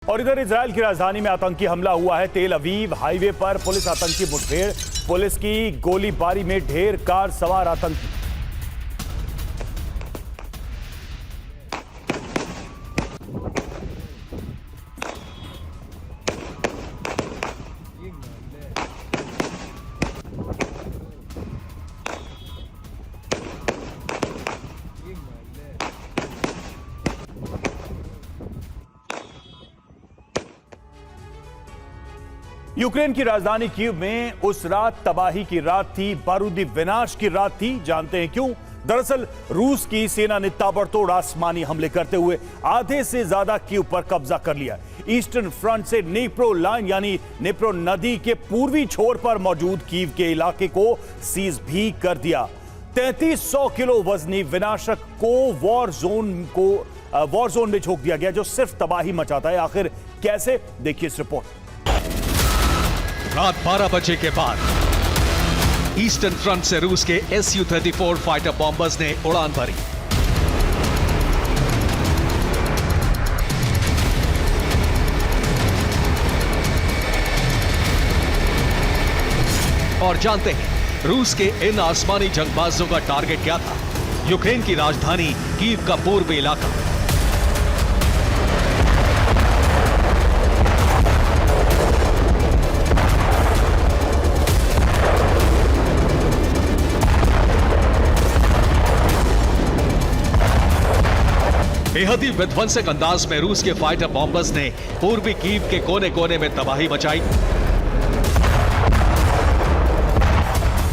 और इधर इजराइल की राजधानी में आतंकी हमला हुआ है। तेल अवीव हाईवे पर पुलिस आतंकी मुठभेड़, पुलिस की गोलीबारी में ढेर कार सवार आतंकी। यूक्रेन की राजधानी कीव में उस रात तबाही की रात थी, बारूदी विनाश की रात थी। जानते हैं क्यों? दरअसल रूस की सेना ने ताबड़तोड़ आसमानी हमले करते हुए आधे से ज्यादा कीव पर कब्जा कर लिया। ईस्टर्न फ्रंट से नेप्रो लाइन यानी नेप्रो नदी के पूर्वी छोर पर मौजूद कीव के इलाके को सीज भी कर दिया। 3300 किलो वजनी विनाशक को वॉर जोन में झोंक दिया गया, जो सिर्फ तबाही मचाता है। आखिर कैसे? देखिए इस रिपोर्ट। रात 12 बजे के बाद ईस्टर्न फ्रंट से रूस के Su-34 फाइटर बॉम्बर्स ने उड़ान भरी। और जानते हैं रूस के इन आसमानी जंगबाजों का टारगेट क्या था? यूक्रेन की राजधानी कीव का पूर्वी इलाका। बेहद ही विध्वंसक अंदाज में रूस के फाइटर बॉम्बर्स ने पूर्वी कीव के कोने कोने में तबाही मचाई,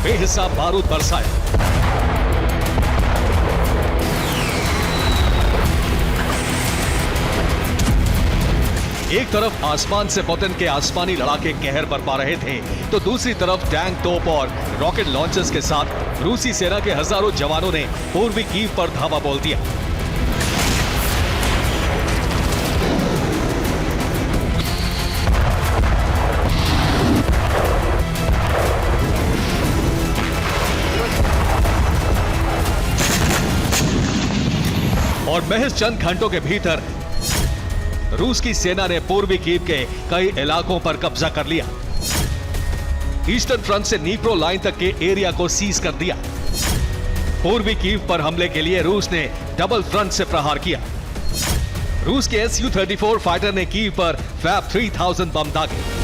बेहिसाब बारूद बरसाया। एक तरफ आसमान से पुतिन के आसमानी लड़ाके कहर बरपा रहे थे, तो दूसरी तरफ टैंक, तोप और रॉकेट लॉन्चर्स के साथ रूसी सेना के हजारों जवानों ने पूर्वी कीव पर धावा बोल दिया। और महज चंद घंटों के भीतर रूस की सेना ने पूर्वी कीव के कई इलाकों पर कब्जा कर लिया। ईस्टर्न फ्रंट से नीप्रो लाइन तक के एरिया को सीज कर दिया। पूर्वी कीव पर हमले के लिए रूस ने डबल फ्रंट से प्रहार किया। रूस के Su-34 फाइटर ने कीव पर फैब 3000 बम दागे।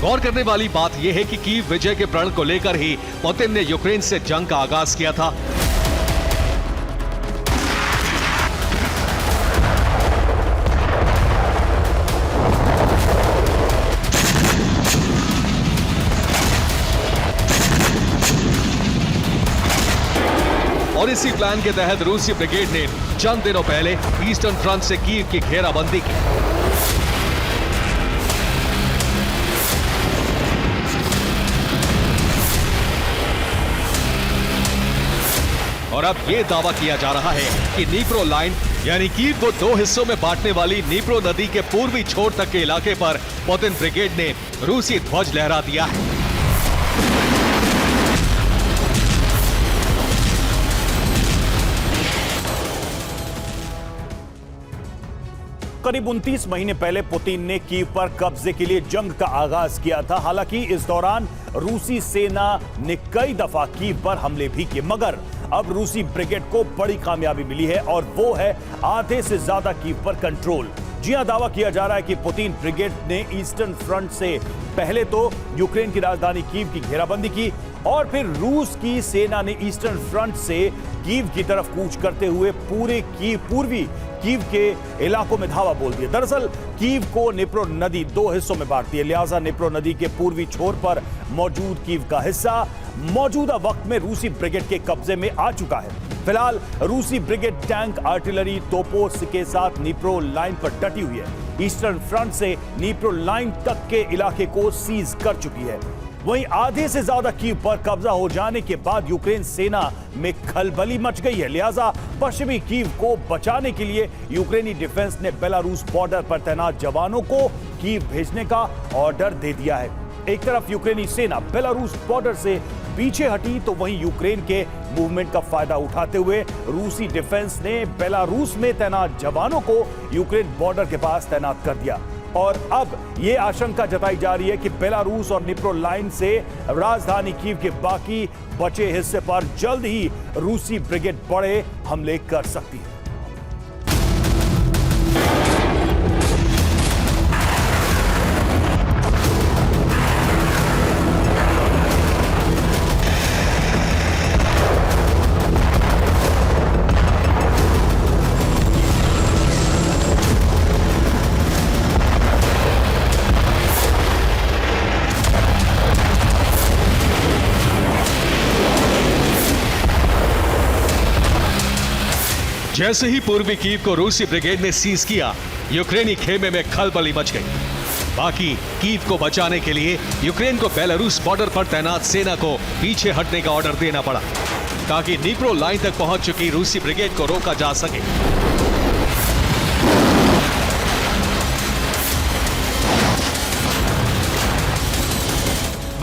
गौर करने वाली बात यह है कि कीव विजय के प्रण को लेकर ही पुतिन ने यूक्रेन से जंग का आगाज किया था। और इसी प्लान के तहत रूसी ब्रिगेड ने चंद दिनों पहले ईस्टर्न फ्रंट से कीव की घेराबंदी की। और अब यह दावा किया जा रहा है कि नीप्रो लाइन यानी कीव को दो हिस्सों में बांटने वाली नीप्रो नदी के पूर्वी छोर तक के इलाके पर पुतिन ब्रिगेड ने रूसी ध्वज लहरा दिया है। करीब 29 महीने पहले पुतिन ने कीव पर कब्जे के लिए जंग का आगाज किया था। हालांकि इस दौरान रूसी सेना ने कई दफा कीव पर हमले भी किए, मगर अब रूसी ब्रिगेड को बड़ी कामयाबी मिली है और वो है आधे से ज्यादा कीव पर कंट्रोल। जी हां, दावा किया जा रहा है कि पुतिन ब्रिगेड ने ईस्टर्न फ्रंट से पहले तो यूक्रेन की राजधानी कीव की घेराबंदी की और फिर रूस की सेना ने ईस्टर्न फ्रंट से कीव की तरफ कूच करते हुए पूर्वी कीव के इलाकों में धावा बोल दिया। दरअसल कीव को नेप्रो नदी दो हिस्सों में बांटती है, लिहाजा नेप्रो नदी के पूर्वी छोर पर मौजूद कीव का हिस्सा मौजूदा वक्त में रूसी ब्रिगेड के कब्जे में आ चुका है। फिलहाल रूसी ब्रिगेड टैंक, आर्टिलरी, तोपों के साथ नीप्रो लाइन पर डटी हुई है। ईस्टर्न फ्रंट से नीप्रो लाइन तक के इलाके को सीज कर चुकी है। वहीं आधे से ज्यादा कीव पर कब्जा हो जाने के बाद यूक्रेन सेना में खलबली मच गई है। लिहाजा पश्चिमी कीव को बचाने के लिए यूक्रेनी डिफेंस ने बेलारूस बॉर्डर पर तैनात जवानों को कीव भेजने का ऑर्डर दे दिया है। एक तरफ यूक्रेनी सेना बेलारूस बॉर्डर से पीछे हटी तो वहीं यूक्रेन के मूवमेंट का फायदा उठाते हुए रूसी डिफेंस ने बेलारूस में तैनात जवानों को यूक्रेन बॉर्डर के पास तैनात कर दिया। और अब यह आशंका जताई जा रही है कि बेलारूस और निप्रो लाइन से राजधानी कीव के बाकी बचे हिस्से पर जल्द ही रूसी ब्रिगेड बड़े हमले कर सकती है। जैसे ही पूर्वी कीव को रूसी ब्रिगेड ने सीज किया, यूक्रेनी खेमे में खलबली मच गई। बाकी कीव को बचाने के लिए यूक्रेन को बेलारूस बॉर्डर पर तैनात सेना को पीछे हटने का ऑर्डर देना पड़ा ताकि नीप्रो लाइन तक पहुंच चुकी रूसी ब्रिगेड को रोका जा सके।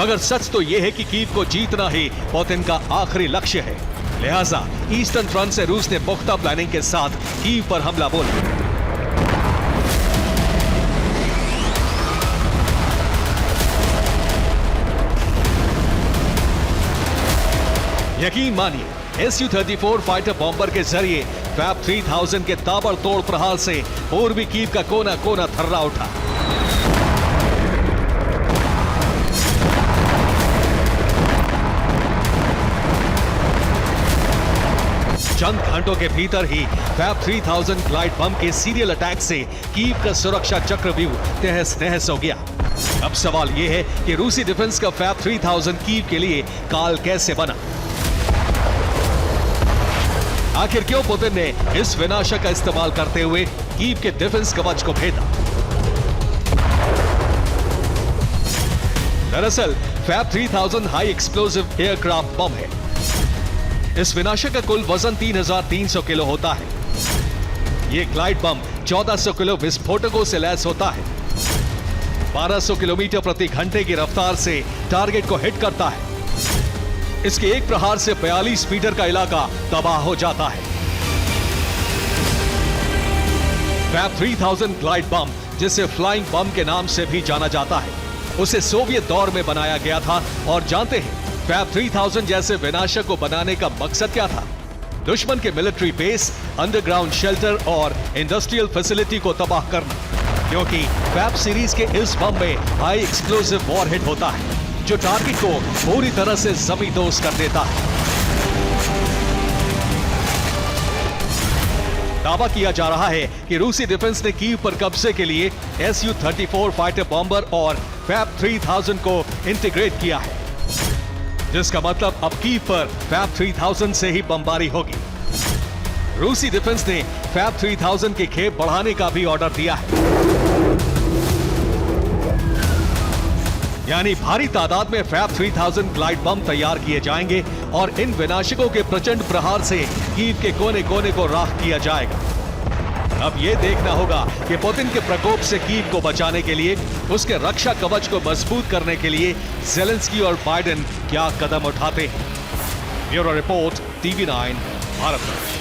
मगर सच तो यह है कि कीव को जीतना ही पुतिन का आखिरी लक्ष्य है। लिहाजा ईस्टर्न फ्रंट से रूस ने पुख्ता प्लानिंग के साथ कीव पर हमला बोला। यकीन मानिए, Su-34 फाइटर बॉम्बर के जरिए फैब 3000 के ताबड़तोड़ प्रहार से पूर्वी कीव का कोना कोना थर्रा उठा। चंद घंटों के भीतर ही फैब 3000 ग्लाइड बम के सीरियल अटैक से कीव का सुरक्षा चक्रव्यूह तहस नहस हो गया। अब सवाल यह है कि रूसी डिफेंस का फैब 3000 कीव के लिए काल कैसे बना? आखिर क्यों पुतिन ने इस विनाशक का इस्तेमाल करते हुए कीव के डिफेंस कवच को भेदा? दरअसल फैब 3000 हाई एक्सप्लोसिव एयरक्राफ्ट बम है। इस विनाशक का कुल वजन 3300 किलो होता है। यह ग्लाइड बम 1400 किलो विस्फोटकों से लैस होता है। 1200 किलोमीटर प्रति घंटे की रफ्तार से टारगेट को हिट करता है। इसके एक प्रहार से 42 मीटर का इलाका तबाह हो जाता है। फैब 3000 ग्लाइड बम, जिसे फ्लाइंग बम के नाम से भी जाना जाता है, उसे सोवियत दौर में बनाया गया था। और जानते हैं फैब 3000 जैसे विनाशक को बनाने का मकसद क्या था? दुश्मन के मिलिट्री बेस, अंडरग्राउंड शेल्टर और इंडस्ट्रियल फैसिलिटी को तबाह करना। क्योंकि फैब सीरीज के इस बम में हाई एक्सप्लोसिव वॉरहेड होता है जो टारगेट को पूरी तरह से जमींदोज कर देता है। दावा किया जा रहा है कि रूसी डिफेंस ने कीव पर कब्जे के लिए Su-34 फाइटर बॉम्बर और फैब 3000 को इंटीग्रेट किया है, जिसका मतलब अब कीव पर फैब 3000 से ही बमबारी होगी। रूसी डिफेंस ने फैब 3000 के खेप बढ़ाने का भी ऑर्डर दिया है। यानी भारी तादाद में फैब 3000 ग्लाइड बम तैयार किए जाएंगे और इन विनाशकों के प्रचंड प्रहार से कीव के कोने कोने को राख किया जाएगा। अब यह देखना होगा कि पुतिन के प्रकोप से कीव को बचाने के लिए, उसके रक्षा कवच को मजबूत करने के लिए ज़ेलेंस्की और बाइडेन क्या कदम उठाते हैं। Bureau report, TV9, Bharat.